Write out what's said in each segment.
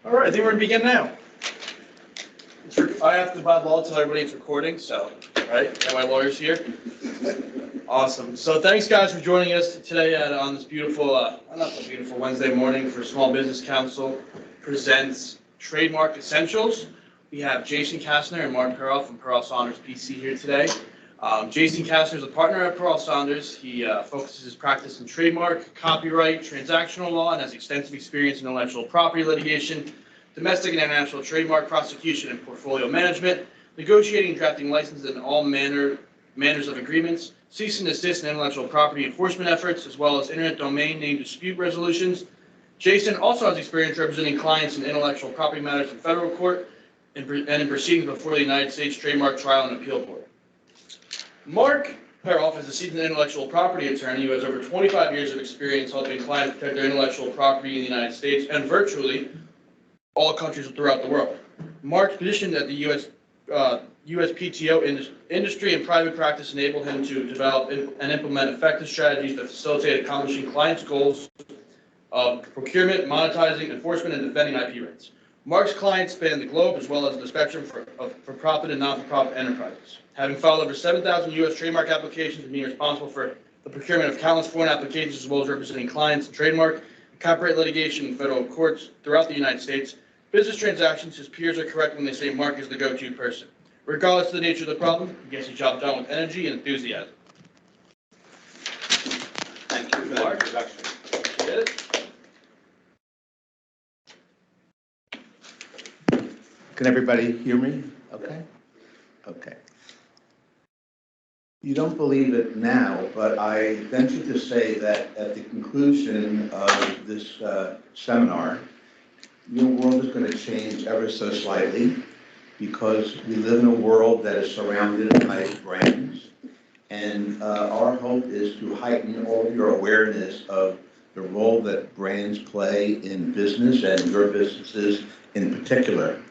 All right, I think we're gonna begin now. I have to, by law, tell everybody it's recording, so, right? Got my lawyers here. Awesome. So thanks, guys, for joining us today on this beautiful, not so beautiful Wednesday morning for Small Business Council presents Trademark Essentials. We have Jason Kastner and Mark Pearl from Pearl Saunders PC here today. Jason Kastner is a partner at Pearl Saunders. He focuses his practice in trademark, copyright, transactional law, and has extensive experience in intellectual property litigation, domestic and international trademark prosecution, and portfolio management, negotiating and drafting licenses and all manners of agreements, cease and desist and intellectual property enforcement efforts, as well as internet domain name dispute resolutions. Jason also has experience representing clients in intellectual property matters in federal court and in proceedings before the United States Trademark Trial and Appeal Board. Mark Peroff is a seasoned intellectual property attorney who has over 25 years of experience helping clients protect their intellectual property in the United States and virtually all countries throughout the world. Mark's position at the USPTO industry and private practice enabled him to develop and implement effective strategies that facilitate accomplishing clients' goals of procurement, monetizing, enforcement, and defending IP rights. Mark's clients span the globe as well as the spectrum for profit and non-for-profit enterprises. Having filed over 7,000 U.S. trademark applications and being responsible for the procurement of countless foreign applications as well as representing clients in trademark and copyright litigation in federal courts throughout the United States, business transactions, his peers are correct when they say Mark is the go-to person. Regardless of the nature of the problem, he gets the job done with energy and enthusiasm. Thank you for that introduction. Get it? Can everybody hear me? Okay. Okay. You don't believe it now, but I venture to say that at the conclusion of this seminar, your world is going to change ever so slightly because we live in a world that is surrounded by brands, and our hope is to heighten all of your awareness of the role that brands play in business and your businesses in particular.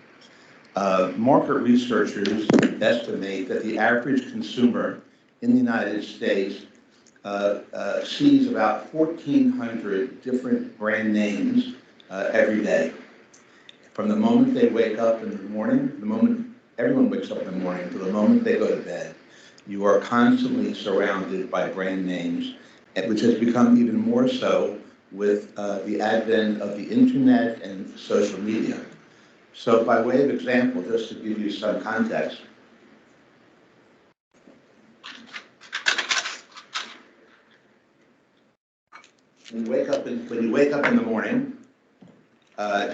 Market researchers estimate that the average consumer in the United States sees about 1,400 different brand names every day. From the moment they wake up in the morning, the moment everyone wakes up in the morning, to the moment they go to bed, you are constantly surrounded by brand names, which has become even more so with the advent of the internet and social media. So by way of example, just to give you some context, when you wake up in the morning,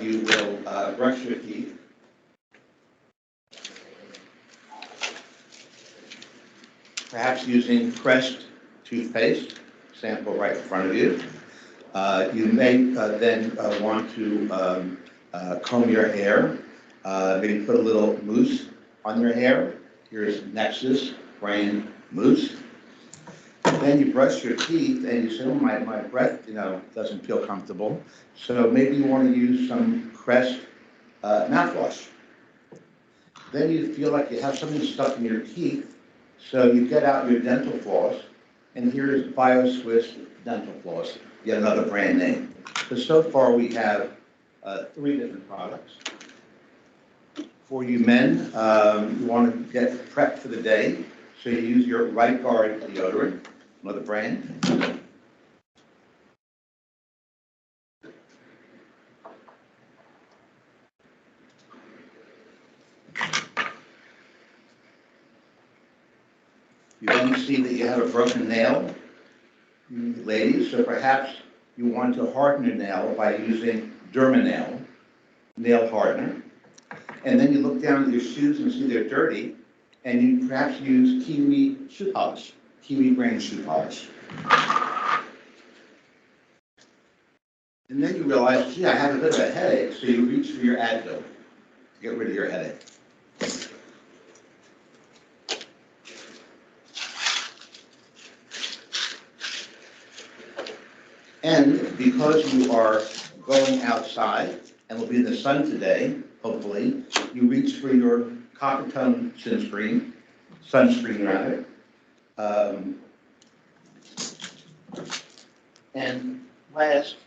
you will brush your teeth. Perhaps using Crest toothpaste, sample right in front of you. You may then want to comb your hair, maybe put a little mousse on your hair. Here's Nexus brand mousse. Then you brush your teeth and you say, oh, my breath, doesn't feel comfortable. So maybe you want to use some Crest mouthwash. Then you feel like you have something stuck in your teeth, so you get out your dental floss, and here's BioSwiss dental floss, yet another brand name. So far we have 3 different products. For you men, you want to get prepped for the day, so you use your Right Guard deodorant, another brand. You then see that you have a broken nail, ladies, so perhaps you want to harden your nail by using Dermanail nail hardener. And then you look down at your shoes and see they're dirty, and you perhaps use Kiwi shoe polish, Kiwi brand shoe polish. And then you realize, gee, I have a bit of a headache, so you reach for your Advil to get rid of your headache. And because you are going outside and will be in the sun today, hopefully, you reach for your copper tone sunscreen rather. And last,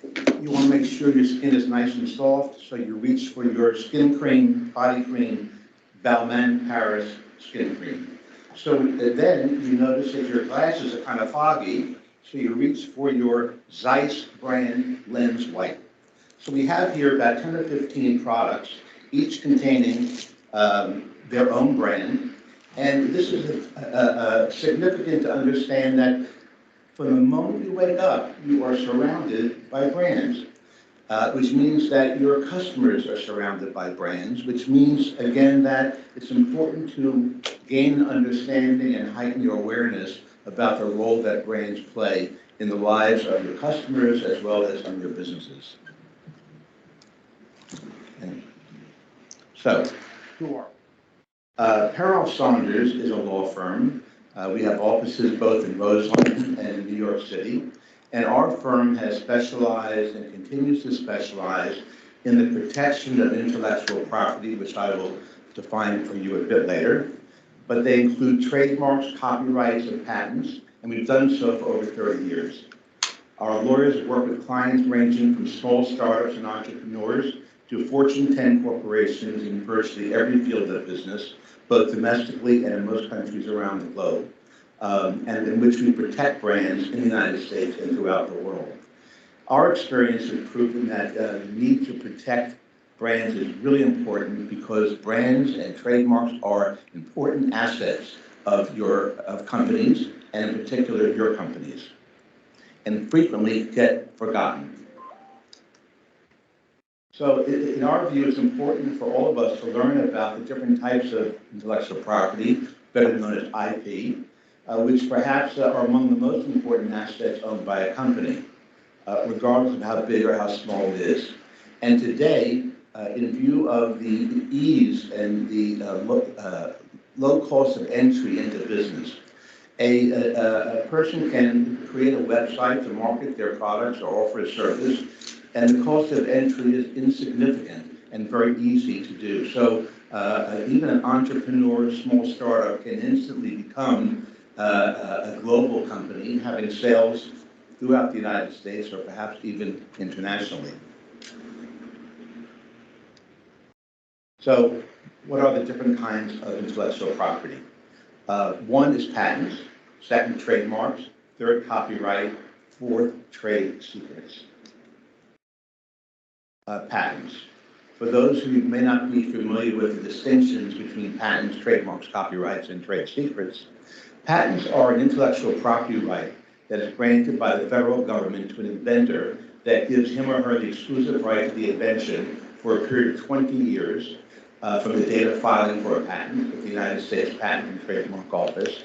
You want to make sure your skin is nice and soft, so you reach for your skin cream, body cream, Balmain Paris skin cream. So then you notice that your glasses are kind of foggy, so you reach for your Zeiss brand lens white. So we have here about 10 or 15 products, each containing their own brand. And this is significant to understand that from the moment you wake up, you are surrounded by brands, which means that your customers are surrounded by brands, which means, again, that it's important to gain an understanding and heighten your awareness about the role that brands play in the lives of your customers as well as in your businesses. And so, who are we? Perrell Saunders is a law firm. We have offices both in Roseland and in New York City. And our firm has specialized and continues to specialize in the protection of intellectual property, which I will define for you a bit later. But they include trademarks, copyrights, and patents, and we've done so for over 30 years. Our lawyers work with clients ranging from small startups and entrepreneurs to Fortune 10 corporations in virtually every field of business, both domestically and in most countries around the globe, and in which we protect brands in the United States and throughout the world. Our experience has proven that the need to protect brands is really important because brands and trademarks are important assets of companies, and in particular your companies, and frequently get forgotten. So in our view, it's important for all of us to learn about the different types of intellectual property, better known as IP, which perhaps are among the most important assets owned by a company, regardless of how big or how small it is. And today, in view of the ease and the low cost of entry into business, a person can create a website to market their products or offer a service, and the cost of entry is insignificant and very easy to do. So even an entrepreneur, small startup, can instantly become a global company, having sales throughout the United States or perhaps even internationally. So what are the different kinds of intellectual property? One is patents, second, trademarks, third, copyright, fourth, trade secrets. Patents. For those who may not be familiar with the distinctions between patents, trademarks, copyrights, and trade secrets, patents are an intellectual property right that is granted by the federal government to an inventor that gives him or her the exclusive right to the invention for a period of 20 years from the date of filing for a patent with the United States Patent and Trademark Office.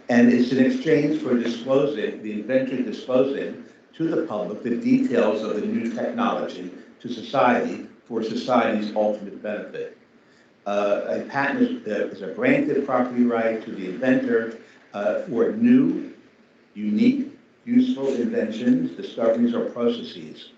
And it's in exchange for the inventor disclosing to the public the details of the new technology to society for society's ultimate benefit. A patent is a granted property right to the inventor for new, unique, useful inventions, discoveries, or processes.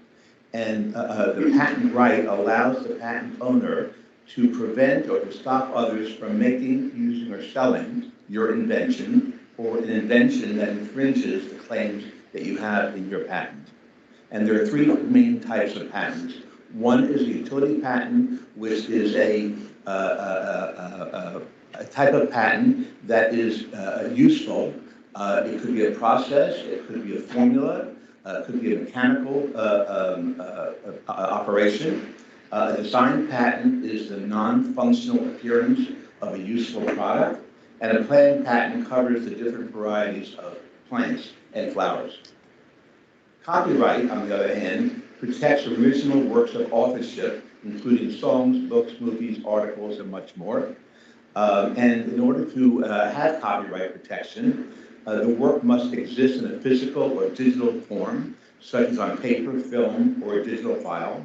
And the patent right allows the patent owner to prevent or to stop others from making, using, or selling your invention or an invention that infringes the claims that you have in your patent. And there are three main types of patents. One is a utility patent, which is a type of patent that is useful. It could be a process, it could be a formula, it could be a mechanical operation. A design patent is the non-functional appearance of a useful product, and a plant patent covers the different varieties of plants and flowers. Copyright, on the other hand, protects original works of authorship, including songs, books, movies, articles, and much more. And in order to have copyright protection, the work must exist in a physical or digital form, such as on paper, film, or a digital file.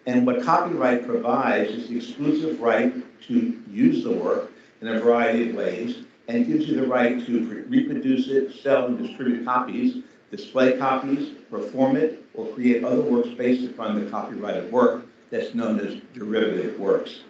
And what copyright provides is the exclusive right to use the work in a variety of ways, and gives you the right to reproduce it, sell and distribute copies, display copies, perform it, or create other works based upon the copyrighted work that's known as derivative works.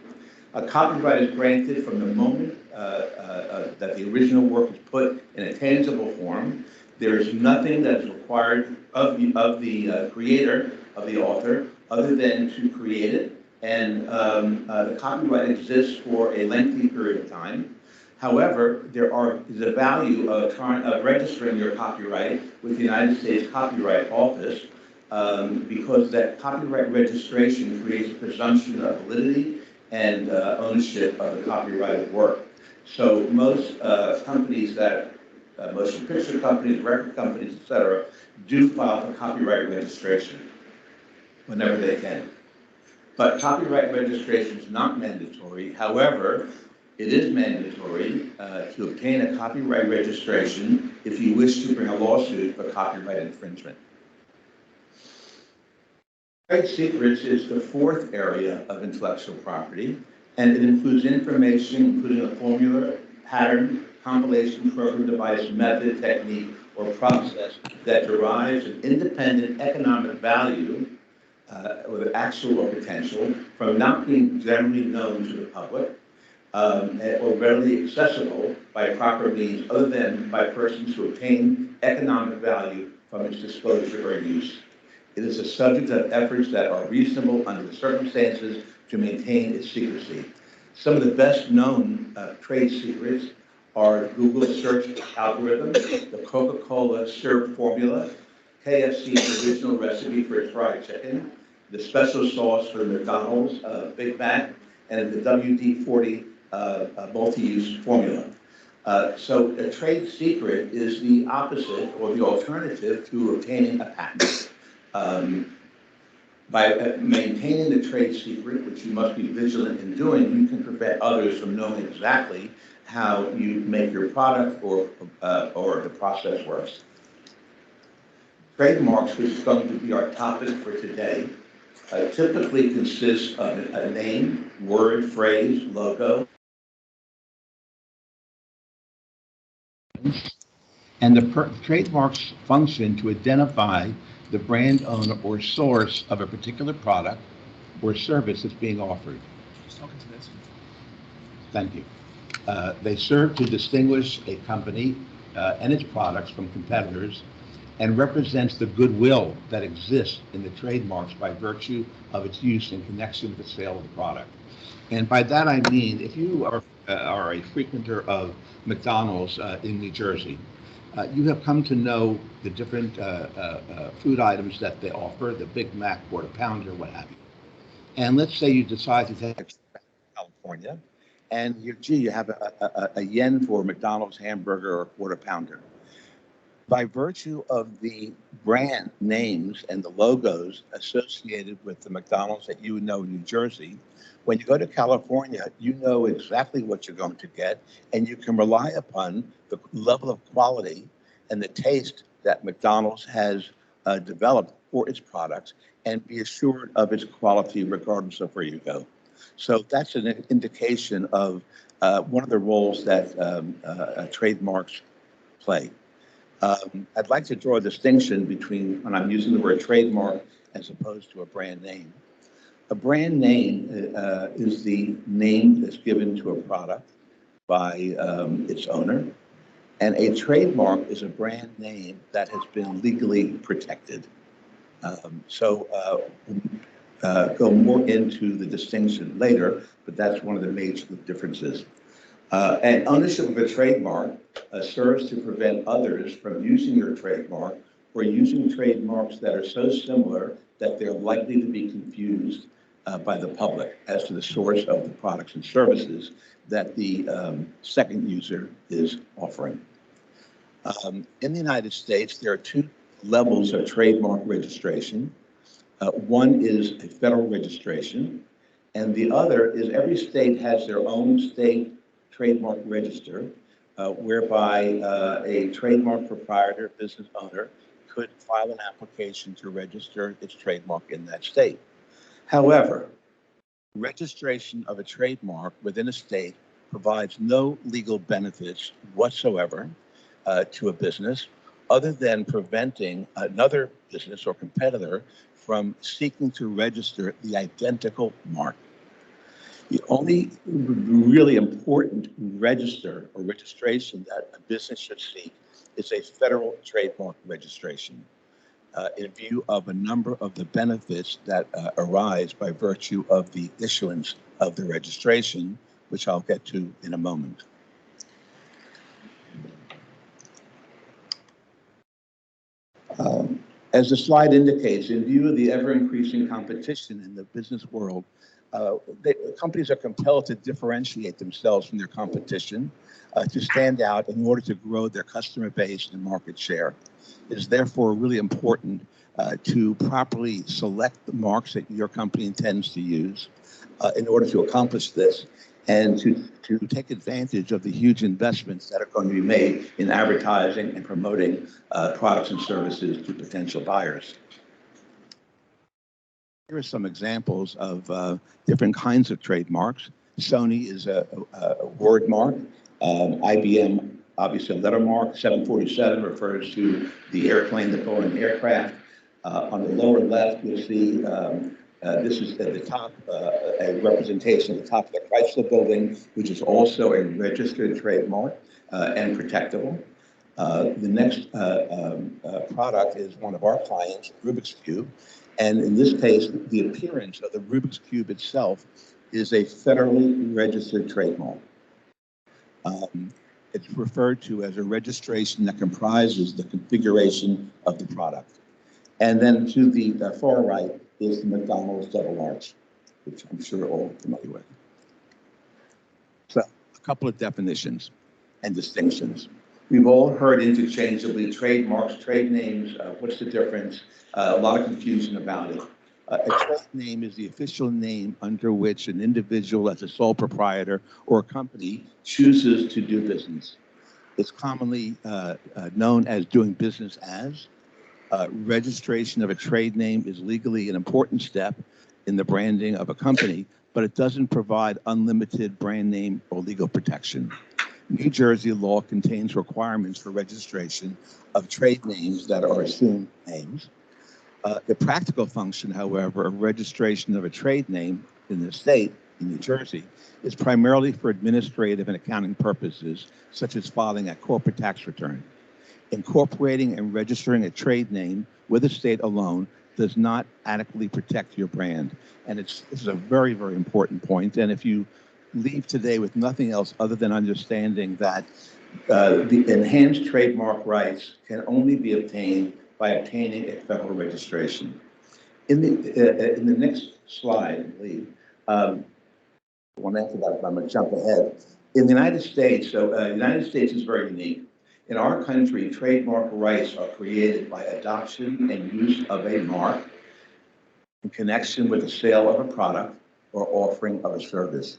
A copyright is granted from the moment that the original work is put in a tangible form. There is nothing that is required of the creator, of the author, other than to create it. And the copyright exists for a lengthy period of time. However, is a value of registering your copyright with the United States Copyright Office, because that copyright registration creates a presumption of validity and ownership of the copyrighted work. So most companies motion picture companies, record companies, et cetera, do file for copyright registration whenever they can. But copyright registration is not mandatory. However, it is mandatory to obtain a copyright registration if you wish to bring a lawsuit for copyright infringement. Trade secrets is the fourth area of intellectual property, and it includes information, including a formula, pattern, compilation, program, device, method, technique, or process that derives an independent economic value with actual or potential from not being generally known to the public or readily accessible by proper means other than by persons who obtain economic value from its disclosure or use. It is a subject of efforts that are reasonable under the circumstances to maintain its secrecy. Some of the best known trade secrets are Google's search algorithm, the Coca-Cola syrup formula, KFC's original recipe for fried chicken, the special sauce for McDonald's Big Mac, and the WD-40 multi-use formula. So a trade secret is the opposite or the alternative to obtaining a patent. By maintaining the trade secret, which you must be vigilant in doing, you can prevent others from knowing exactly how you make your product or the process works. Trademarks, which is going to be our topic for today, typically consists of a name, word, phrase, logo, and the trademarks function to identify the brand owner or source of a particular product or service that's being offered. Just talking to this. Thank you. They serve to distinguish a company and its products from competitors and represents the goodwill that exists in the trademarks by virtue of its use in connection with the sale of the product. And by that I mean, if you are a frequenter of McDonald's in New Jersey, you have come to know the different food items that they offer, the Big Mac, Quarter Pounder, what have you. And let's say you decide to take a trip back to California, and you have a yen for McDonald's hamburger or Quarter Pounder. By virtue of the brand names and the logos associated with the McDonald's that you know in New Jersey, when you go to California, you know exactly what you're going to get, and you can rely upon the level of quality and the taste that McDonald's has developed for its products and be assured of its quality regardless of where you go. So that's an indication of one of the roles that trademarks play. I'd like to draw a distinction between when I'm using the word trademark as opposed to a brand name. A brand name is the name that's given to a product by its owner, and a trademark is a brand name that has been legally protected. Go more into the distinction later, but that's one of the major differences. And ownership of a trademark serves to prevent others from using your trademark or using trademarks that are so similar that they're likely to be confused by the public as to the source of the products and services that the second user is offering. In the United States, there are two levels of trademark registration. One is a federal registration, and the other is every state has their own state trademark register, whereby a trademark proprietor, business owner, could file an application to register its trademark in that state. However, registration of a trademark within a state provides no legal benefits whatsoever to a business other than preventing another business or competitor from seeking to register the identical mark. The only really important register or registration that a business should seek is a federal trademark registration. in view of a number of the benefits that arise by virtue of the issuance of the registration, which I'll get to in a moment. As the slide indicates, in view of the ever-increasing competition in the business world, companies are compelled to differentiate themselves from their competition to stand out in order to grow their customer base and market share. It is therefore really important to properly select the marks that your company intends to use in order to accomplish this, and to take advantage of the huge investments that are going to be made in advertising and promoting products and services to potential buyers. Here are some examples of different kinds of trademarks. Sony is a word mark. IBM, obviously a letter mark. 747 refers to the airplane, the Boeing aircraft. On the lower left, you'll see this is at the top, a representation at the top of the Chrysler building, which is also a registered trademark and protectable. The next product is one of our clients, Rubik's Cube. And in this case, the appearance of the Rubik's Cube itself is a federally registered trademark. It's referred to as a registration that comprises the configuration of the product. And then to the far right is the McDonald's double arch, which I'm sure you're all familiar with. So a couple of definitions and distinctions. We've all heard interchangeably trademarks, trade names, what's the difference? A lot of confusion about it. A trade name is the official name under which an individual as a sole proprietor or a company chooses to do business. It's commonly known as doing business as. Registration of a trade name is legally an important step in the branding of a company, but it doesn't provide unlimited brand name or legal protection. New Jersey law contains requirements for registration of trade names that are assumed names. The practical function, however, of registration of a trade name in the state, in New Jersey, is primarily for administrative and accounting purposes, such as filing a corporate tax return. Incorporating and registering a trade name with a state alone does not adequately protect your brand. And this is a very, very important point. And if you leave today with nothing else other than understanding that the enhanced trademark rights can only be obtained by obtaining a federal registration. In the next slide, I believe, one after that, I'm going to jump ahead. In the United States, the United States is very unique. In our country, trademark rights are created by adoption and use of a mark in connection with the sale of a product or offering of a service.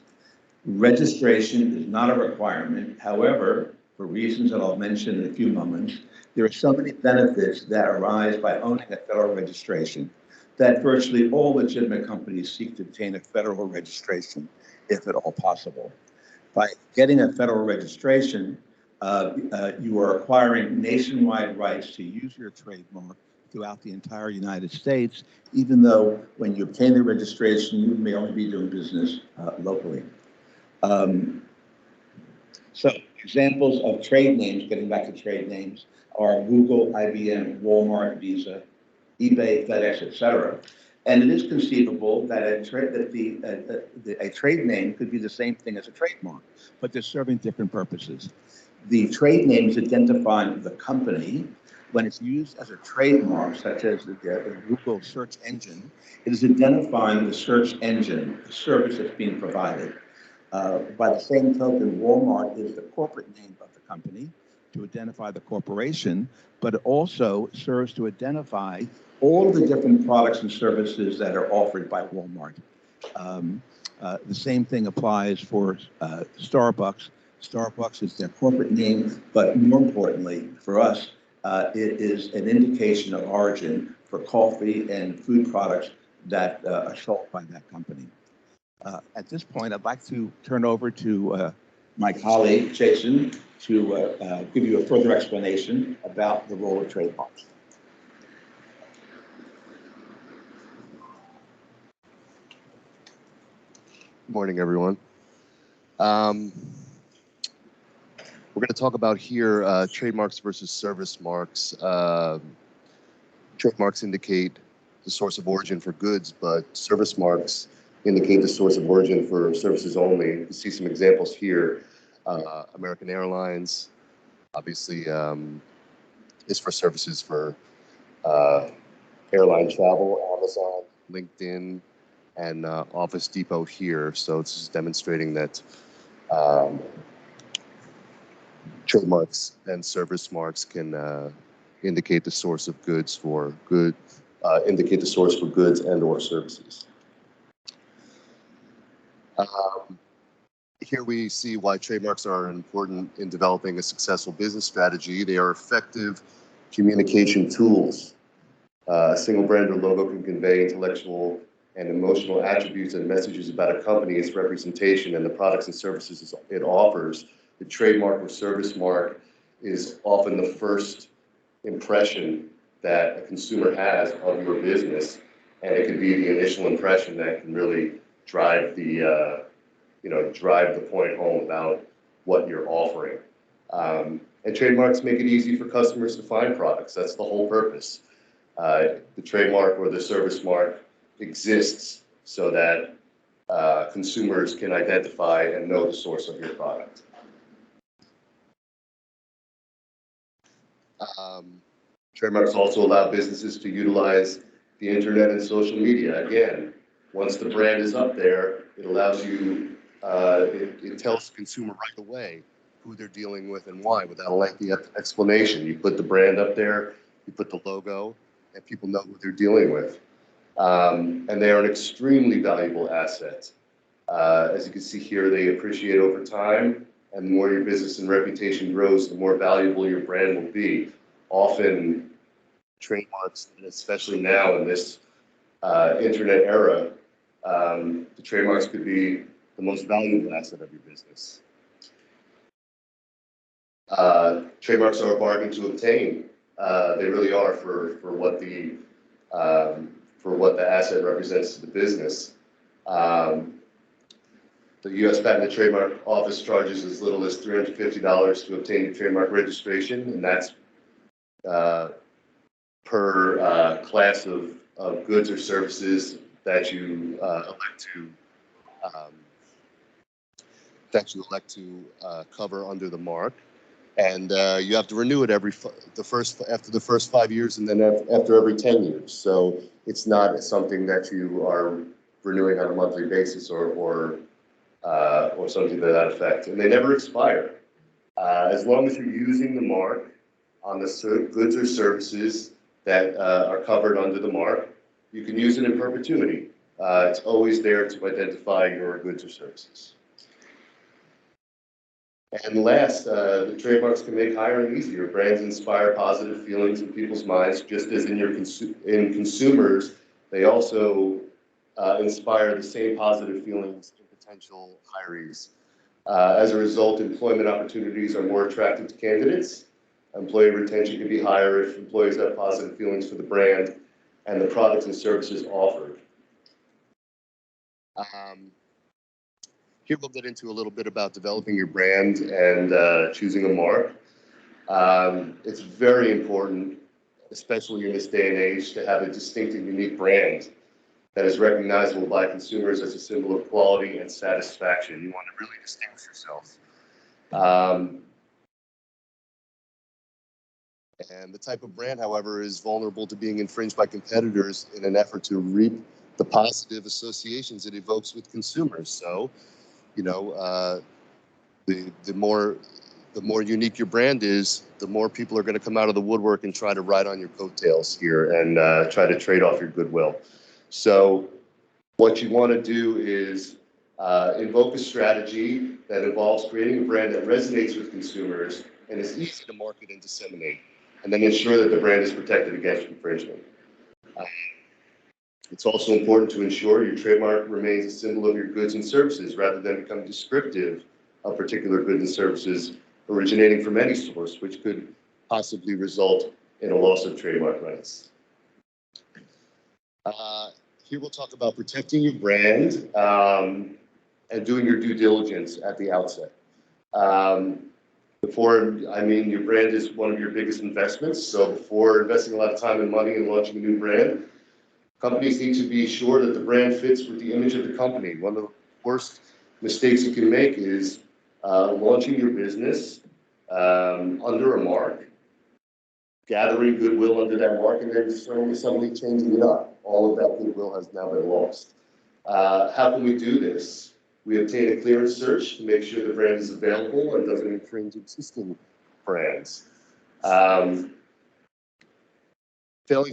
Registration is not a requirement. However, for reasons that I'll mention in a few moments, there are so many benefits that arise by owning a federal registration that virtually all legitimate companies seek to obtain a federal registration, if at all possible. By getting a federal registration, you are acquiring nationwide rights to use your trademark throughout the entire United States, even though when you obtain the registration, you may only be doing business locally. So examples of trade names, getting back to trade names, are Google, IBM, Walmart, Visa, eBay, FedEx, etc. And it is conceivable that a trade name could be the same thing as a trademark, but they're serving different purposes. The trade name is identifying the company. When it's used as a trademark, such as the Google search engine, it is identifying the search engine, the service that's being provided. By the same token, Walmart is the corporate name of the company to identify the corporation, but it also serves to identify all the different products and services that are offered by Walmart. The same thing applies for Starbucks. Starbucks is their corporate name, but more importantly for us, it is an indication of origin for coffee and food products that are sold by that company. At this point, I'd like to turn over to my colleague, Jason, to give you a further explanation about the role of trademarks. Good morning, everyone. We're going to talk about here trademarks versus service marks. trademarks indicate the source of origin for goods, but service marks indicate the source of origin for services only. You can see some examples here. American Airlines, obviously, is for services for airline travel, Amazon, LinkedIn, and Office Depot here. So this is demonstrating that trademarks and service marks can indicate the source of goods for indicate the source for goods and or services. Here we see why trademarks are important in developing a successful business strategy. They are effective communication tools. A single brand or logo can convey intellectual and emotional attributes and messages about a company, its representation, and the products and services it offers. The trademark or service mark is often the first impression that a consumer has of your business, and it can be the initial impression that can really drive the drive the point home about what you're offering. And trademarks make it easy for customers to find products. That's the whole purpose. The trademark or the service mark exists so that consumers can identify and know the source of your product. Trademarks also allow businesses to utilize the internet and social media. Again, once the brand is up there, it allows you, it tells the consumer right away who they're dealing with and why without a lengthy explanation. You put the brand up there, you put the logo, and people know who they're dealing with. And they are an extremely valuable asset. As you can see here, they appreciate over time, and the more your business and reputation grows, the more valuable your brand will be. Often, trademarks, and especially now in this internet era, the trademarks could be the most valuable asset of your business. Trademarks are a bargain to obtain. They really are for what the asset represents to the business. The U.S. Patent and Trademark Office charges as little as $350 to obtain your trademark registration, and that's per class of goods or services that you elect to cover under the mark. And you have to renew it after the first 5 years, and then after every 10 years. So it's not something that you are renewing on a monthly basis or something to that effect. And they never expire. As long as you're using the mark on the goods or services that are covered under the mark, you can use it in perpetuity. It's always there to identify your goods or services. And last, the trademarks can make hiring easier. Brands inspire positive feelings in people's minds, just as in consumers, they also inspire the same positive feelings in potential hirees. As a result, employment opportunities are more attractive to candidates. Employee retention can be higher if employees have positive feelings for the brand and the products and services offered. Here we'll get into a little bit about developing your brand and choosing a mark. It's very important, especially in this day and age, to have a distinct and unique brand that is recognizable by consumers as a symbol of quality and satisfaction. You want to really distinguish yourself. And the type of brand, however, is vulnerable to being infringed by competitors in an effort to reap the positive associations it evokes with consumers. So, you know, the more unique your brand is, the more people are going to come out of the woodwork and try to ride on your coattails here and try to trade off your goodwill. So what you want to do is invoke a strategy that involves creating a brand that resonates with consumers and is easy to market and disseminate, and then ensure that the brand is protected against infringement. It's also important to ensure your trademark remains a symbol of your goods and services rather than become descriptive of particular goods and services originating from any source, which could possibly result in a loss of trademark rights. Here we'll talk about protecting your brand and doing your due diligence at the outset. Before, I mean, your brand is one of your biggest investments. So before investing a lot of time and money in launching a new brand, companies need to be sure that the brand fits with the image of the company. One of the worst mistakes you can make is launching your business under a mark, gathering goodwill under that mark, and then suddenly changing it up. All of that goodwill has now been lost. How can we do this? We obtain a clearance search to make sure the brand is available and doesn't infringe existing brands. Failing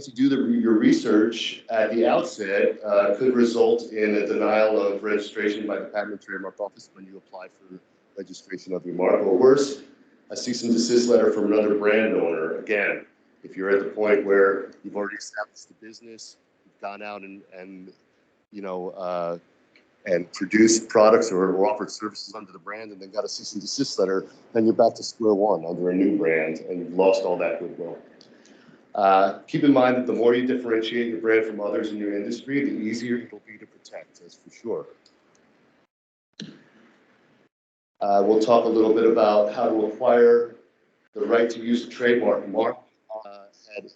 to do your research at the outset could result in a denial of registration by the Patent and Trademark Office when you apply for registration of your mark, or worse, a cease and desist letter from another brand owner. Again, if you're at the point where you've already established the business, you've gone out and you know, and produced products or offered services under the brand and then got a cease and desist letter, then you're back to square one under a new brand and you've lost all that goodwill. Keep in mind that the more you differentiate your brand from others in your industry, the easier it'll be to protect, that's for sure. We'll talk a little bit about how to acquire the right to use a trademark. Mark had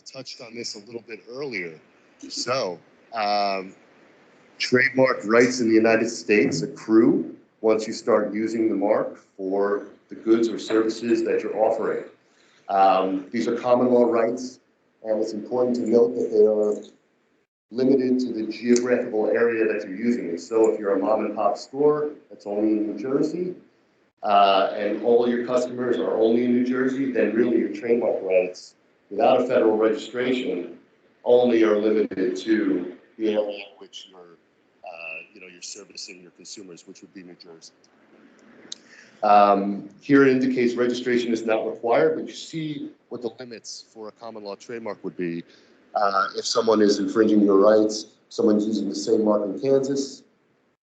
touched on this a little bit earlier. So, trademark rights in the United States accrue once you start using the mark for the goods or services that you're offering. These are common law rights, and it's important to note that they are limited to the geographical area that you're using it. So if you're a mom and pop store that's only in New Jersey, and all your customers are only in New Jersey, then really your trademark rights, without a federal registration, only are limited to the area in which you're servicing your consumers, which would be New Jersey. Here it indicates registration is not required, but you see what the limits for a common law trademark would be. If someone is infringing your rights, someone's using the same mark in Kansas,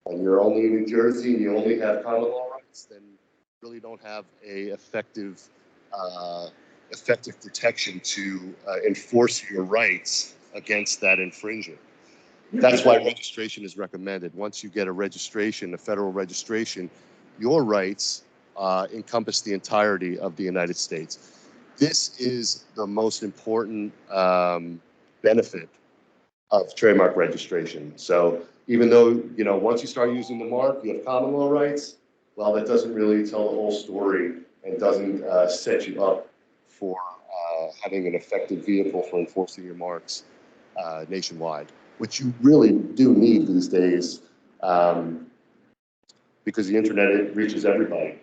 and you're only in New Jersey and you only have common law rights, then you really don't have a effective protection to enforce your rights against that infringer. That's why registration is recommended. Once you get a registration, a federal registration, your rights encompass the entirety of the United States. This is the most important benefit of trademark registration. So even though, once you start using the mark, you have common law rights, well, that doesn't really tell the whole story and doesn't set you up for having an effective vehicle for enforcing your marks nationwide, which you really do need these days because the internet, it reaches everybody.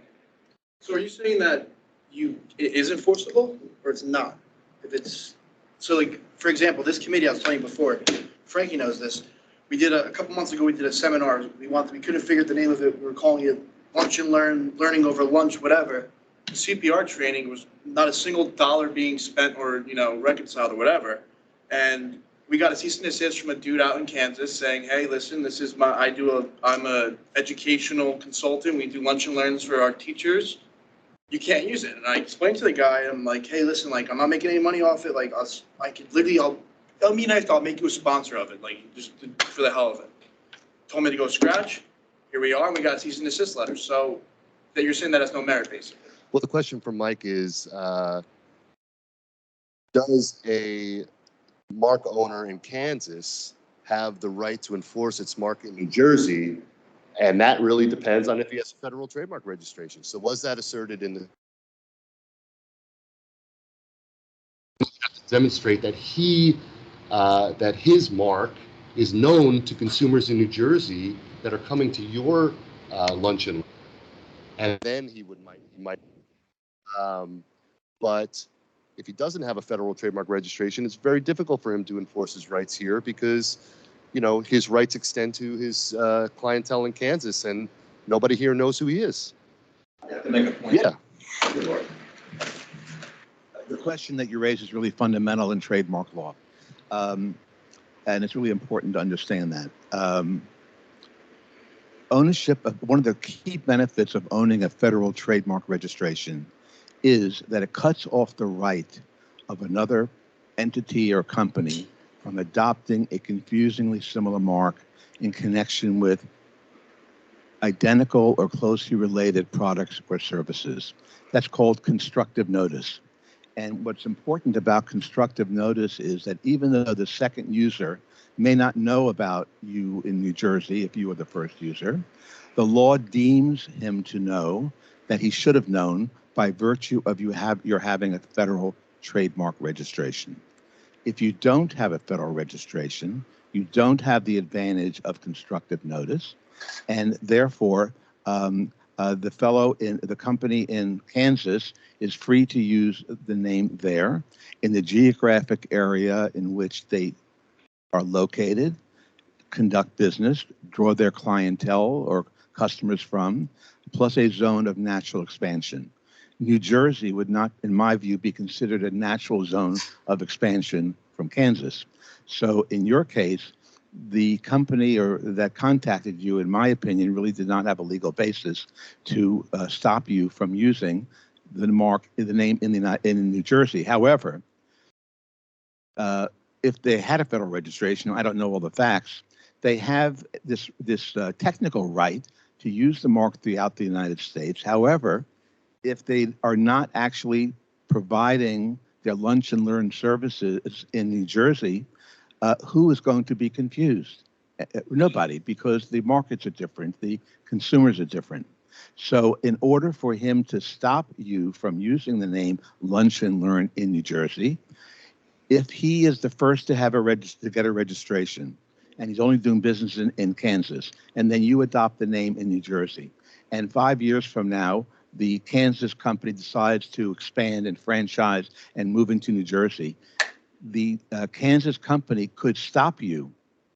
So are you saying that it is enforceable or it's not? If it's, so like, for example, this committee I was telling you before, Frankie knows this. We did a couple months ago, we did a seminar. We couldn't figure out the name of it. We were calling it lunch and learning over lunch, whatever. The CPR training was not a single dollar being spent or, reconciled or whatever. And we got a cease and desist from a dude out in Kansas saying, hey, listen, this is I'm a educational consultant. We do lunch and learns for our teachers. You can't use it. And I explained to the guy, I'm like, hey, listen, like, I'm not making any money off it. Like, I could literally, it'll be nice, I'll make you a sponsor of it, like, just for the hell of it. Told me to go scratch. Here we are, and we got a cease and desist letter. So that you're saying that has no merit, basically. Well, the question from Mike is, does a mark owner in Kansas have the right to enforce its mark in New Jersey? And that really depends on if he has a federal trademark registration. So was that asserted in the... demonstrate that that his mark is known to consumers in New Jersey that are coming to your luncheon, and then he might. But if he doesn't have a federal trademark registration, it's very difficult for him to enforce his rights here because, his rights extend to his clientele in Kansas, and nobody here knows who he is. I have to make a point. Yeah. Sure. The question that you raise is really fundamental in trademark law. And it's really important to understand that. Ownership, one of the key benefits of owning a federal trademark registration is that it cuts off the right of another entity or company from adopting a confusingly similar mark in connection with identical or closely related products or services. That's called constructive notice. And what's important about constructive notice is that even though the second user may not know about you in New Jersey, if you were the first user, the law deems him to know that he should have known by virtue of you're having a federal trademark registration. If you don't have a federal registration, you don't have the advantage of constructive notice, and therefore the company in Kansas is free to use the name there in the geographic area in which they are located, conduct business, draw their clientele or customers from, plus a zone of natural expansion. New Jersey would not, in my view, be considered a natural zone of expansion from Kansas. So in your case, the company or that contacted you, in my opinion, really did not have a legal basis to stop you from using the mark, the name in New Jersey. However, if they had a federal registration, I don't know all the facts, they have this technical right to use the mark throughout the United States. However, if they are not actually providing their lunch and learn services in New Jersey, who is going to be confused? Nobody, because the markets are different, the consumers are different. So in order for him to stop you from using the name Lunch and Learn in New Jersey, if he is the first to have to get a registration, and he's only doing business in Kansas, and then you adopt the name in New Jersey, and 5 years from now, the Kansas company decides to expand and franchise and move into New Jersey, the Kansas company could stop you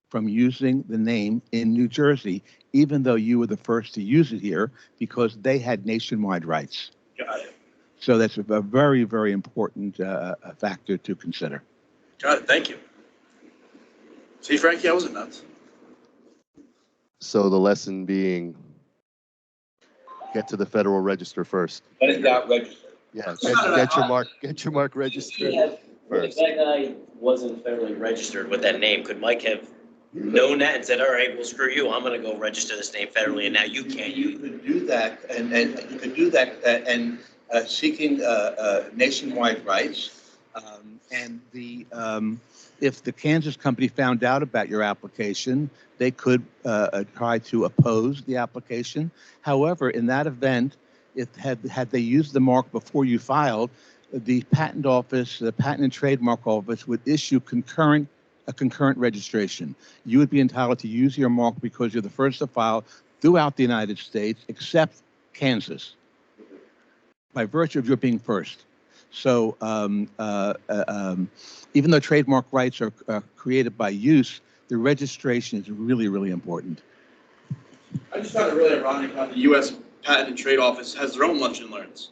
from using the name in New Jersey, even though you were the first to use it here, because they had nationwide rights. Got it. So that's a very, very important factor to consider. Got it. Thank you. See, Frankie, I wasn't nuts. So the lesson being, get to the Federal Register first. But it got registered. Yeah, get your mark registered The first. fact that I wasn't federally registered with that name, could Mike have known that and said, all right, well, screw you, I'm gonna go register this name federally, and now you can't You use it? could do that, and you could do that, and seeking nationwide rights. And if the Kansas company found out about your application, they could try to oppose the application. However, in that event, had they used the mark before you filed, the patent office, the patent and trademark office would issue a concurrent registration. You would be entitled to use your mark because you're the first to file throughout the United States, except Kansas, by virtue of your being first. So even though trademark rights are created by use, the registration is really, really important. I just found it really ironic how the U.S. Patent and Trade Office has their own lunch and learns.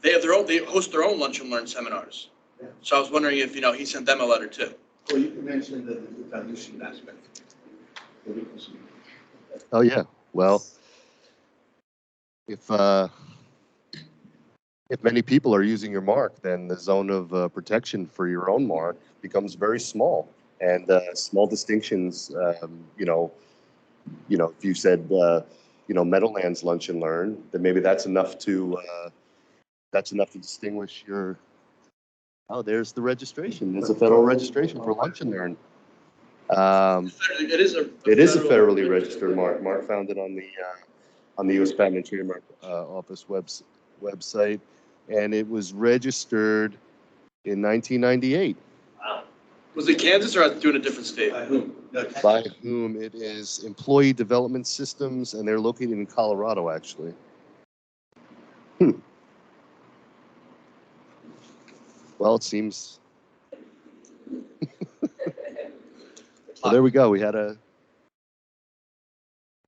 They host their own lunch and learn seminars. Yeah. So I was wondering if, he sent them a letter too. Well, you can mention the foundation aspect. Oh, yeah. Well, if many people are using your mark, then the zone of protection for your own mark becomes very small. And small distinctions, if you said, Meadowlands Lunch and Learn, then maybe that's enough to distinguish your. Oh, there's the registration. There's a federal registration for Lunch and Learn. It is a federally registered mark. Mark found it on the U.S. Patent and Trademark Office website, and it was registered in 1998. Wow. Was it Kansas or doing a different state? By whom? No, By whom? It is Employee Development Systems, and they're located in Colorado, actually. Well, it seems. So there we go. We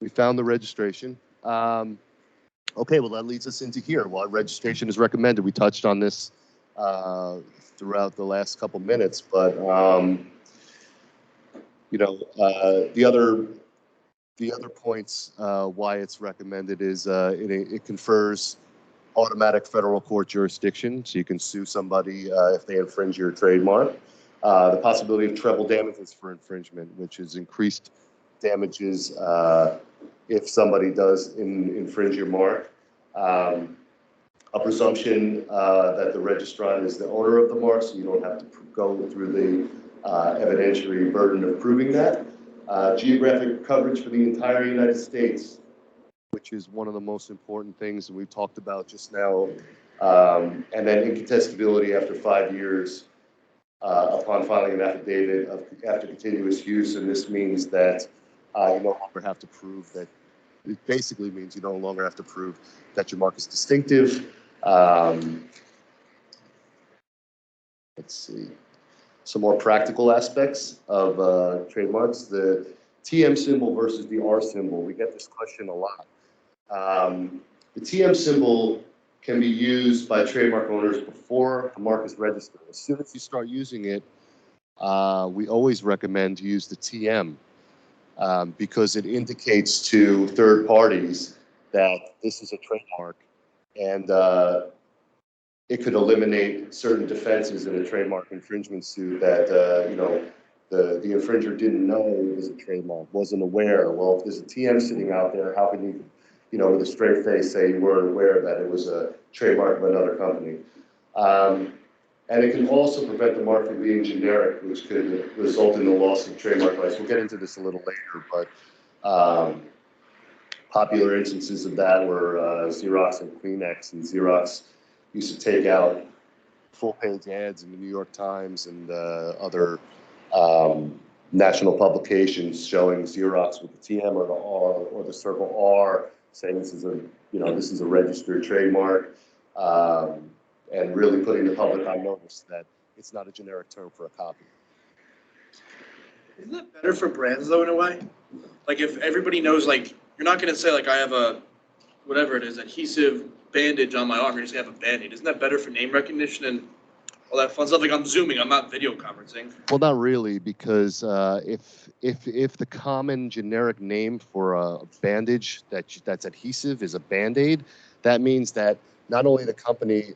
found the registration. Okay, well, that leads us into here. What registration is recommended? We touched on this throughout the last couple minutes, but the other points why it's recommended is it confers automatic federal court jurisdiction, so you can sue somebody if they infringe your trademark. The possibility of treble damages for infringement, which is increased damages if somebody does infringe your mark. A presumption that the registrant is the owner of the mark, so you don't have to go through the evidentiary burden of proving that. Geographic coverage for the entire United States, which is one of the most important things that we talked about just now. And then incontestability after 5 years upon filing an affidavit after continuous use. And this means that you no longer have to prove that. It basically means you no longer have to prove that your mark is distinctive. Let's see. Some more practical aspects of trademarks. The TM symbol versus the R symbol. We get this question a lot. The TM symbol can be used by trademark owners before the mark is registered. As soon as you start using it, we always recommend to use the TM because it indicates to third parties that this is a trademark, and it could eliminate certain defenses in a trademark infringement suit that the infringer didn't know it was a trademark, wasn't aware. Well, if there's a TM sitting out there, how can you, with a straight face say you weren't aware that it was a trademark of another company? And it can also prevent the mark from being generic, which could result in the loss of trademark rights. We'll get into this a little later, but popular instances of that were Xerox and Kleenex. And Xerox used to take out full-page ads in the New York Times and other national publications showing Xerox with the TM or the R or the circle R, saying this is a registered trademark. And really putting the public on notice that it's not a generic term for a copy. Isn't that better for brands though, in a way? Like if everybody knows, like you're not gonna say like I have a whatever it is adhesive bandage on my arm. You're just gonna have a Band-Aid. Isn't that better for name recognition and all that fun stuff? Like I'm zooming, I'm not video conferencing. Well, not really, because if the common generic name for a bandage that's adhesive is a Band-Aid, that means that not only the company.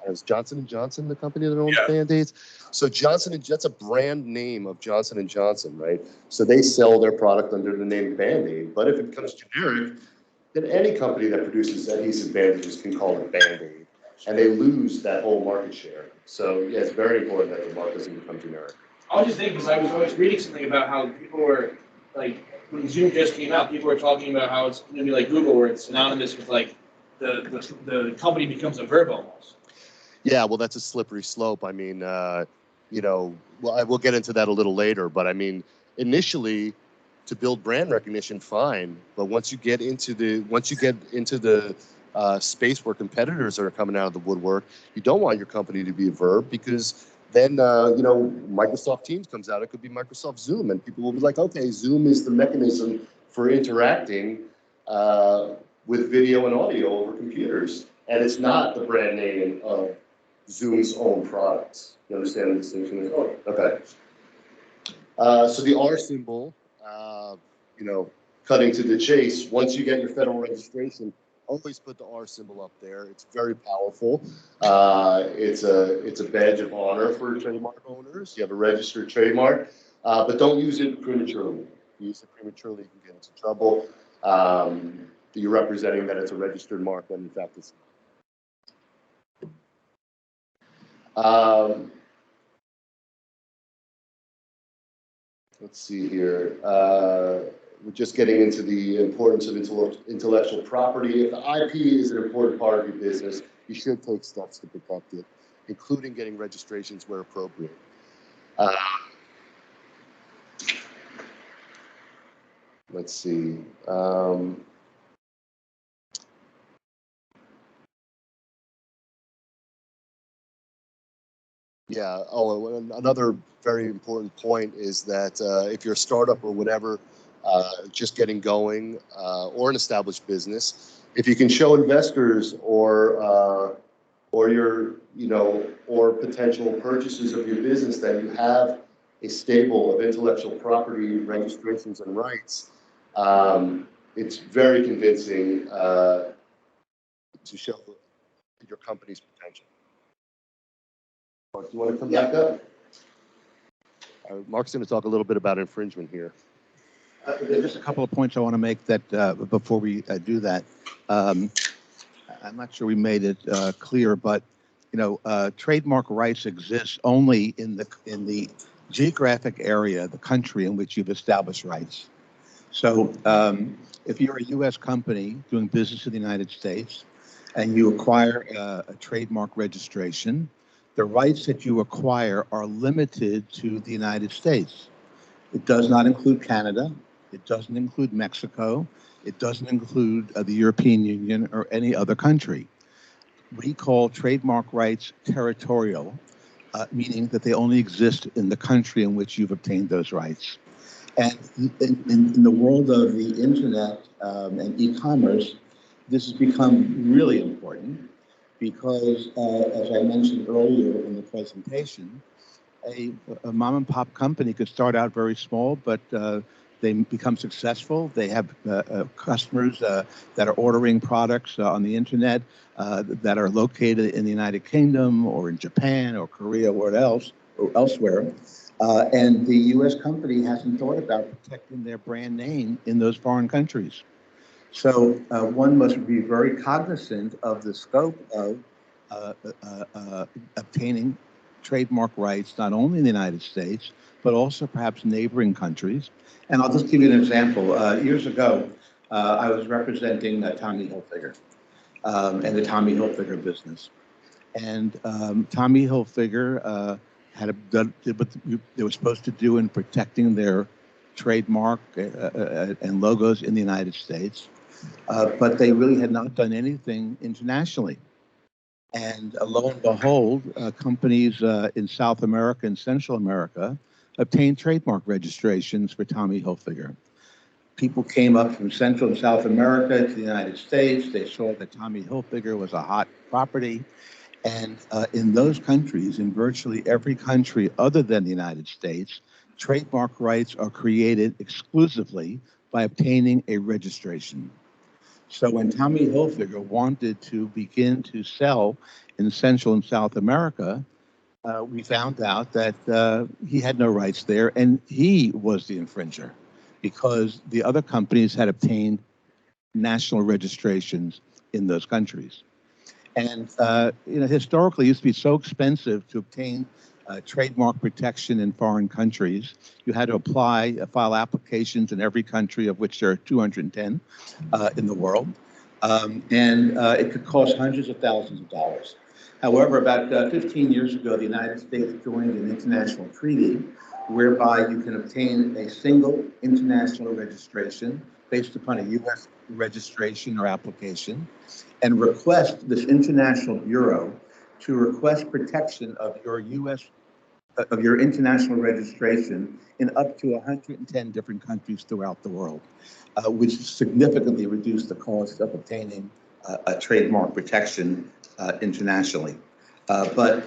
Is Johnson & Johnson the company that owns Band-Aids? So that's a brand name of Johnson & Johnson, right? So they sell their product under the name Band-Aid. But if it becomes generic, then any company that produces adhesive bandages can call it Band-Aid. And they lose that whole market share. So yeah, it's very important that the mark doesn't become generic. I was just thinking, because I was always reading something about how people were, like, when Zoom just came out, people were talking about how it's going to be like Google, where it's synonymous with, like, the company becomes a verb almost. Yeah, well, that's a slippery slope. I mean, we'll get into that a little later. But I mean, initially, to build brand recognition, fine. But once you get into the space where competitors are coming out of the woodwork, you don't want your company to be a verb, because then Microsoft Teams comes out. It could be Microsoft Zoom, and people will be like, okay, Zoom is the mechanism for interacting with video and audio over computers, and it's not the brand name of Zoom's own products. You understand the distinction? Okay. So the R symbol, cutting to the chase, once you get your federal registration, always put the R symbol up there. It's very powerful. It's a badge of honor for trademark owners. You have a registered trademark, but don't use it prematurely. If you use it prematurely, you can get into trouble. You're representing that it's a registered mark when in fact it's not. Let's see here. We're just getting into the importance of intellectual property. If the IP is an important part of your business, you should take steps to protect it, including getting registrations where appropriate. Let's see. Yeah. Oh, another very important point is that if you're a startup or whatever, just getting going, or an established business, if you can show investors or your or potential purchasers of your business that you have a stable of intellectual property registrations and rights, it's very convincing to show your company's potential. Mark, do you want to come back up? Mark's going to talk a little bit about infringement here. There's just a couple of points I want to make that before we do that. Um, I'm not sure we made it clear, but trademark rights exist only in the geographic area, the country in which you've established rights. So if you're a U.S. company doing business in the United States and you acquire a trademark registration, the rights that you acquire are limited to the United States. It does not include Canada. It doesn't include Mexico. It doesn't include the European Union or any other country. We call trademark rights territorial, meaning that they only exist in the country in which you've obtained those rights. And in the world of the internet and e-commerce, this has become really important because, as I mentioned earlier in the presentation, a mom and pop company could start out very small, but they become successful. They have customers that are ordering products on the internet that are located in the United Kingdom or in Japan or Korea or elsewhere. And the U.S. company hasn't thought about protecting their brand name in those foreign countries. So one must be very cognizant of the scope of obtaining trademark rights, not only in the United States, but also perhaps neighboring countries. And I'll just give you an example. Years ago, I was representing Tommy Hilfiger and the Tommy Hilfiger business. And Tommy Hilfiger did what they were supposed to do in protecting their trademark and logos in the United States, but they really had not done anything internationally. And lo and behold, companies in South America and Central America obtained trademark registrations for Tommy Hilfiger. People came up from Central and South America to the United States. They saw that Tommy Hilfiger was a hot property. And in those countries, in virtually every country other than the United States, trademark rights are created exclusively by obtaining a registration. So when Tommy Hilfiger wanted to begin to sell in Central and South America, we found out that he had no rights there, and he was the infringer because the other companies had obtained national registrations in those countries. And historically, it used to be so expensive to obtain trademark protection in foreign countries. You had to file applications in every country, of which there are 210 in the world. And it could cost hundreds of thousands of dollars. However, about 15 years ago, the United States joined an international treaty whereby you can obtain a single international registration based upon a U.S. registration or application and request this international bureau to request protection of your international registration in up to 110 different countries throughout the world, which significantly reduced the cost of obtaining a trademark protection internationally. But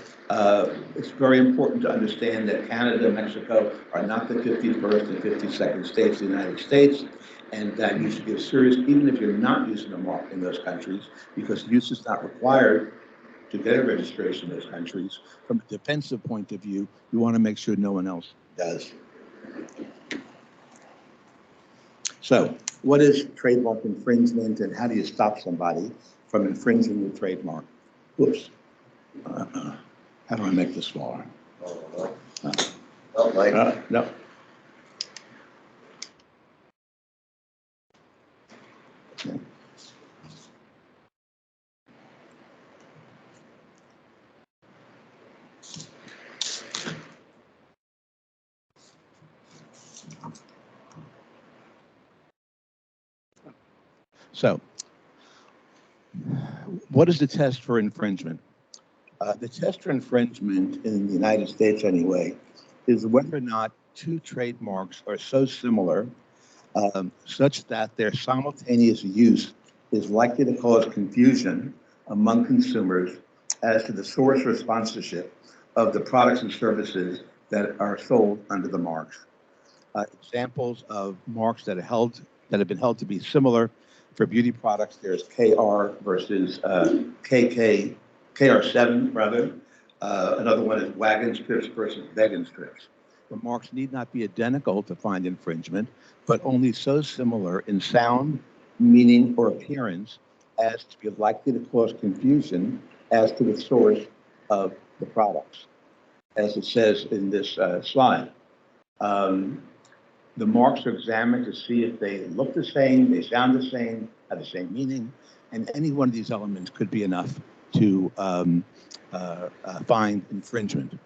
it's very important to understand that Canada and Mexico are not the 51st and 52nd states of the United States, and that you should give serious, even if you're not using a mark in those countries, because use is not required to get a registration in those countries. From a defensive point of view, you want to make sure no one else does. So, what is trademark infringement, and how do you stop somebody from infringing the trademark? Whoops. How do I make this smaller? No. Okay. So, what is the test for infringement? The test for infringement in the United States, anyway, is whether or not two trademarks are so similar such that their simultaneous use is likely to cause confusion among consumers as to the source or sponsorship of the products and services that are sold under the marks. Examples of marks that have been held to be similar for beauty products, there's KR versus KR7 rather. Another one is wagon strips versus vegan strips. the marks need not be identical to find infringement, but only so similar in sound, meaning, or appearance as to be likely to cause confusion as to the source of the products, as it says in this slide. The marks are examined to see if they look the same, they sound the same, have the same meaning, and any one of these elements could be enough to find infringement.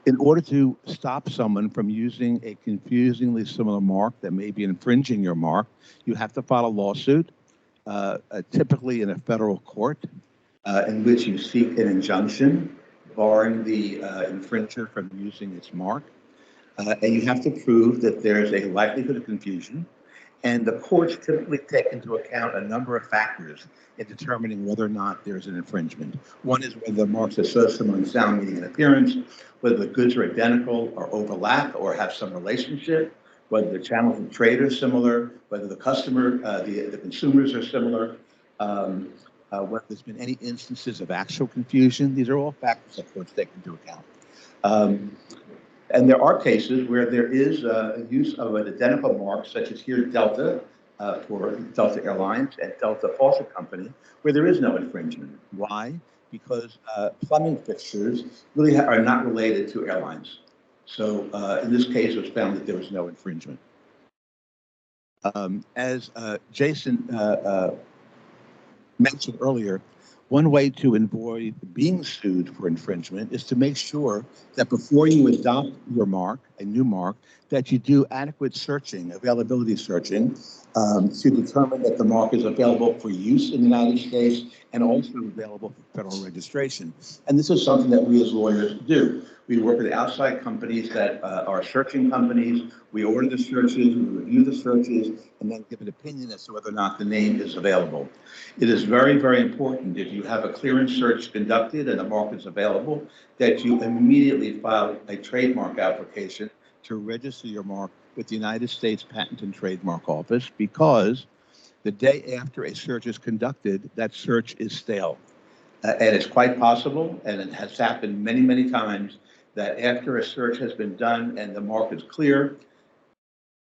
In order to stop someone from using a confusingly similar mark that may be infringing your mark, you have to file a lawsuit, typically in a federal court, in which you seek an injunction barring the infringer from using its mark. And you have to prove that there's a likelihood of confusion. And the courts typically take into account a number of factors in determining whether or not there's an infringement. One is whether the marks are so similar in sound, meaning, and appearance, whether the goods are identical or overlap or have some relationship, whether the channels of trade are similar, whether the customer, the consumers are similar, whether there's been any instances of actual confusion. These are all factors that courts take into account. And there are cases where there is a use of an identical mark, such as here Delta, for Delta Airlines and Delta Faucet Company, where there is no infringement. Why? Because plumbing fixtures really are not related to airlines. So in this case, it was found that there was no infringement. As Jason mentioned earlier, one way to avoid being sued for infringement is to make sure that before you adopt your mark, a new mark, that you do adequate searching, availability searching, to determine that the mark is available for use in the United States and also available for federal registration. And this is something that we as lawyers do. We work with outside companies that are searching companies. We order the searches, we review the searches, and then give an opinion as to whether or not the name is available. It is very, very important if you have a clearance search conducted and the mark is available, that you immediately file a trademark application to register your mark with the United States Patent and Trademark Office, because the day after a search is conducted, that search is stale. And it's quite possible, and it has happened many, many times, that after a search has been done and the mark is clear,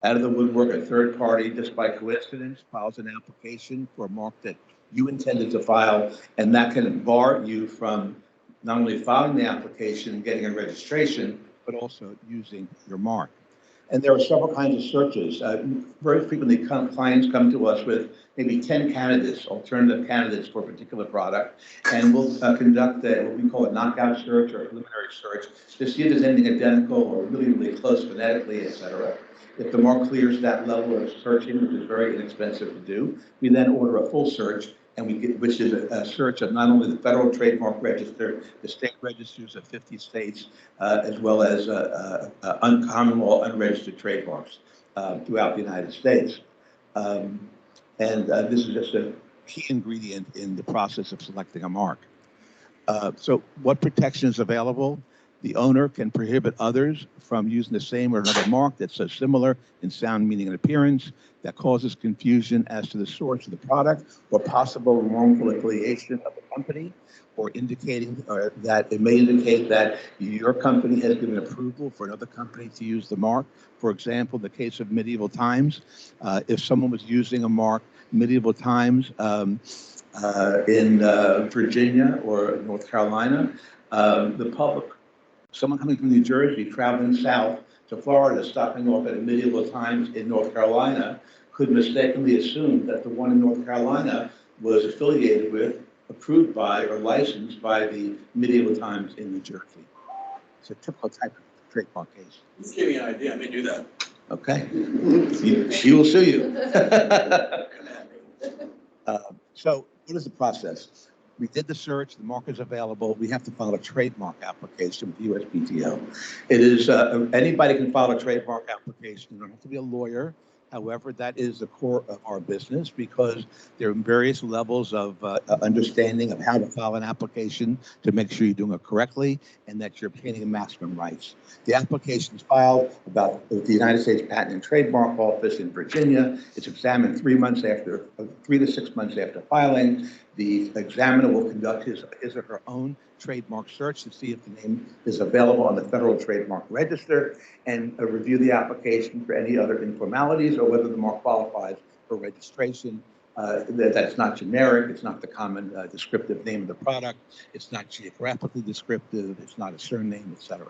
out of the woodwork, a third party, just by coincidence, files an application for a mark that you intended to file, and that can bar you from not only filing the application and getting a registration, but also using your mark. And there are several kinds of searches. Very frequently, clients come to us with maybe 10 candidates, alternative candidates for a particular product, and we'll conduct what we call a knockout search or a preliminary search to see if there's anything identical or really, really close phonetically, et cetera. If the mark clears that level of searching, which is very inexpensive to do, we then order a full search, and which is a search of not only the Federal Trademark Register, the state registers of 50 states, as well as common law unregistered trademarks throughout the United States. This is just a key ingredient in the process of selecting a mark. So what protection is available? The owner can prohibit others from using the same or another mark that's so similar in sound, meaning, and appearance that causes confusion as to the source of the product or possible wrongful affiliation of the company, or indicating that it may indicate that your company has given approval for another company to use the mark. For example, in the case of Medieval Times, if someone was using a mark, Medieval Times, in Virginia or North Carolina, the public, someone coming from New Jersey, traveling south to Florida, stopping off at a Medieval Times in North Carolina, could mistakenly assume that the one in North Carolina was affiliated with, approved by, or licensed by the Medieval Times in New Jersey. It's a typical type of trademark case. Just give me an idea, I may do that. Okay. She will sue you. So what is the process? We did the search, the mark is available, we have to file a trademark application with USPTO. It is, anybody can file a trademark application, you don't have to be a lawyer. However, that is the core of our business, because there are various levels of understanding of how to file an application to make sure you're doing it correctly and that you're obtaining maximum rights. The application is filed with the United States Patent and Trademark Office in Virginia. It's examined 3 to 6 months after filing. The examiner will conduct his or her own trademark search to see if the name is available on the Federal Trademark Register and review the application for any other informalities or whether the mark qualifies for registration. That's not generic, it's not the common descriptive name of the product, it's not geographically descriptive, it's not a surname, etc.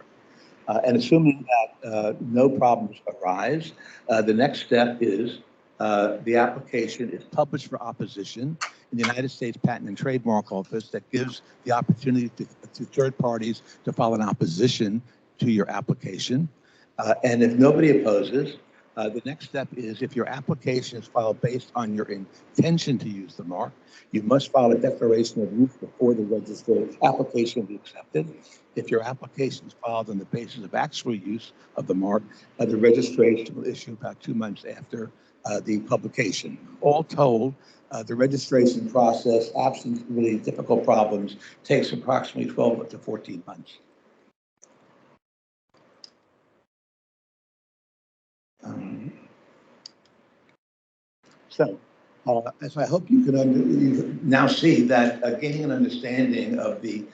And assuming that no problems arise, the next step is the application is published for opposition in the United States Patent and Trademark Office that gives the opportunity to third parties to file an opposition to your application. And if nobody opposes, the next step is if your application is filed based on your intention to use the mark, you must file a declaration of use before the registered application will be accepted. If your application is filed on the basis of actual use of the mark, the registration will issue about 2 months after the publication. All told, the registration process, absent really difficult problems, takes approximately 12 to 14 months. As I hope you can now see that gaining an understanding of the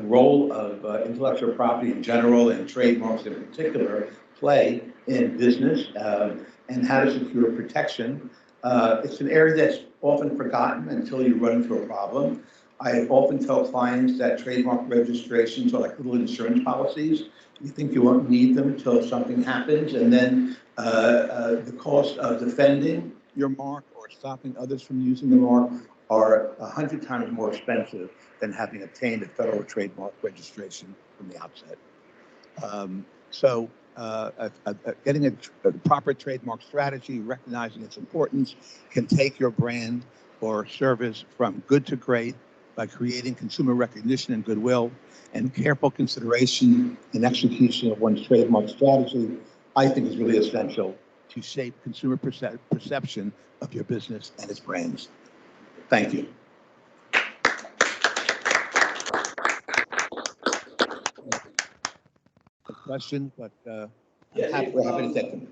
role of intellectual property in general and trademarks in particular play in business and how to secure protection. It's an area that's often forgotten until you run into a problem. I often tell clients that trademark registrations are like little insurance policies. You think you won't need them until something happens, and then the cost of defending your mark or stopping others from using the mark are 100 times more expensive than having obtained a federal trademark registration from the outset. Getting a proper trademark strategy, recognizing its importance, can take your brand or service from good to great by creating consumer recognition and goodwill, and careful consideration and execution of one's trademark strategy, I think is really essential to shape consumer perception of your business and its brands. Thank you. A question, but we're happy to take them.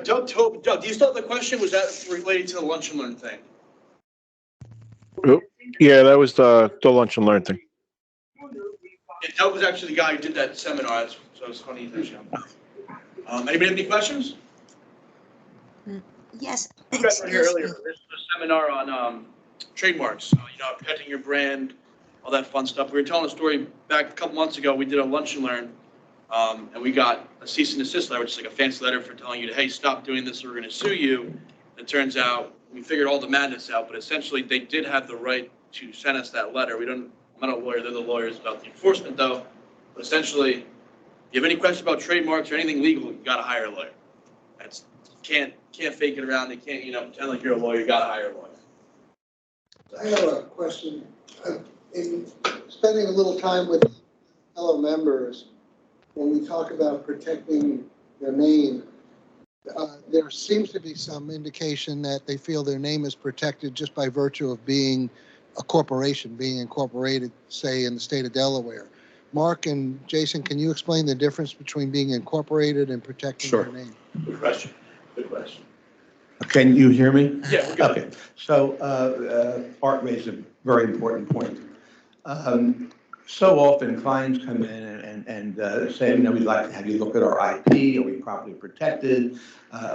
Doug, do you still have the question? Was that related to the lunch and learn thing? Yeah, that was the lunch and learn thing. Yeah, Doug was actually the guy who did that seminar, so it's funny you mentioned him. Anybody have any questions? Yes. You guys were here earlier. This is a seminar on trademarks, protecting your brand, all that fun stuff. We were telling a story back a couple months ago. We did a lunch and learn, and we got a cease and desist letter, which is like a fancy letter for telling you, hey, stop doing this, or we're going to sue you. It turns out we figured all the madness out, but essentially they did have the right to send us that letter. I'm not a lawyer, they're the lawyers about the enforcement though. But essentially, if you have any questions about trademarks or anything legal, you got to hire a lawyer. Can't fake it around. They can't, pretend like you're a lawyer. You got to hire a lawyer. I have a question. In spending a little time with fellow members, when we talk about protecting their name, there seems to be some indication that they feel their name is protected just by virtue of being a corporation, being incorporated, say, in the state of Delaware. Mark and Jason, can you explain the difference between being incorporated and protecting their name? Good question. Good question. Can you hear me? Yeah, we're good. Okay. So Art raised a very important point. So often clients come in and say, we'd like to have you look at our IP. Are we properly protected?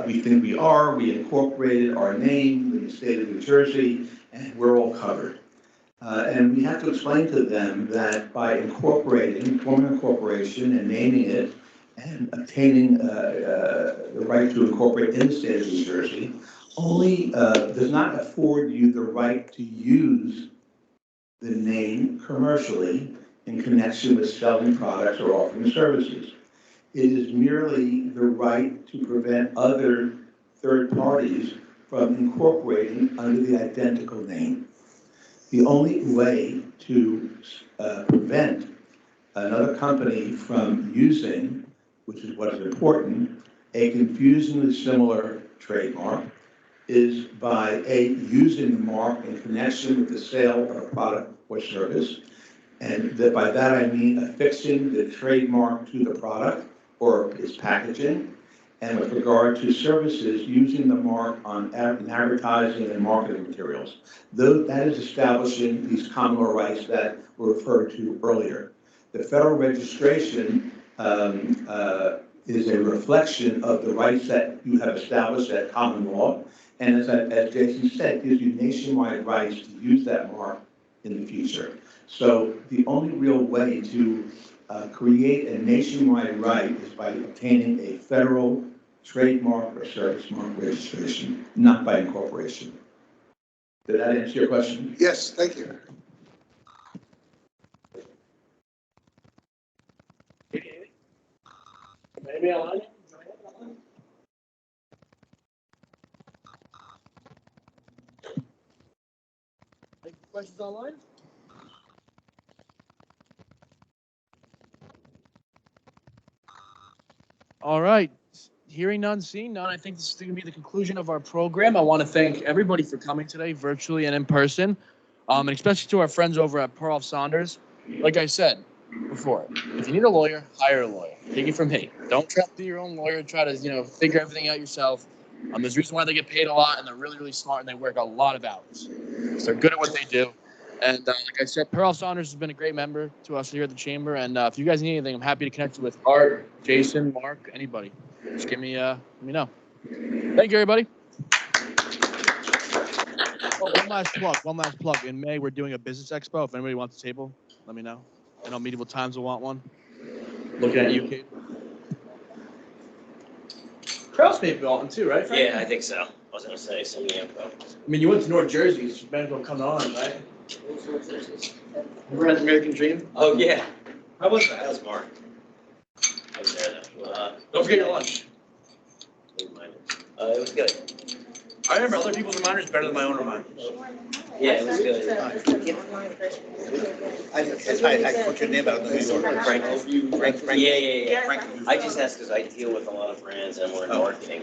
We think we are. We incorporated our name in the state of New Jersey, and we're all covered. And we have to explain to them that by forming a corporation and naming it and obtaining the right to incorporate in the state of New Jersey only does not afford you the right to use the name commercially in connection with selling products or offering services. It is merely the right to prevent other third parties from incorporating under the identical name. The only way to prevent another company from using, which is what is important, a confusingly similar trademark is by using the mark in connection with the sale of a product or service. And by that I mean affixing the trademark to the product or its packaging, and with regard to services using the mark on in advertising and marketing materials. Though that is establishing these common law rights that were referred to earlier. The federal registration is a reflection of the rights that you have established at common law. And as Jason said, gives you nationwide rights to use that mark in the future. So the only real way to create a nationwide right is by obtaining a federal trademark or service mark registration, not by incorporation. Did that answer your question? Yes, thank you. Maybe online? Any questions online? All right. Hearing none, seeing none, I think this is going to be the conclusion of our program. I want to thank everybody for coming today, virtually and in person, and especially to our friends over at Pearl Saunders. Like I said before, if you need a lawyer, hire a lawyer. Take it from me. Don't try to be your own lawyer. Try to, figure everything out yourself. There's a reason why they get paid a lot, and they're really, really smart, and they work a lot of hours. So they're good at what they do. And like I said, Pearl Saunders has been a great member to us here at the Chamber. And if you guys need anything, I'm happy to connect you with Art, Jason, Mark, anybody. Just let me know. Thank you, everybody. Oh, one last plug. In May, we're doing a business expo. If anybody wants a table, let me know. I know Medieval Times will want one. Looking at you, Kate. Kraus may be on too, right, Frank? Yeah, I think so. I was gonna say some of the info. I mean, you went to North Jersey, so you might as well come on, right? Remember the American Dream? Oh, yeah. How was that? That was Mark. I was there though. Don't forget your lunch. It was good. I remember other people's reminders better than my own reminders. Yeah, it was good. I put your name out. Frank. Frank. Yeah. I just asked because I deal with a lot of brands and we're in marketing.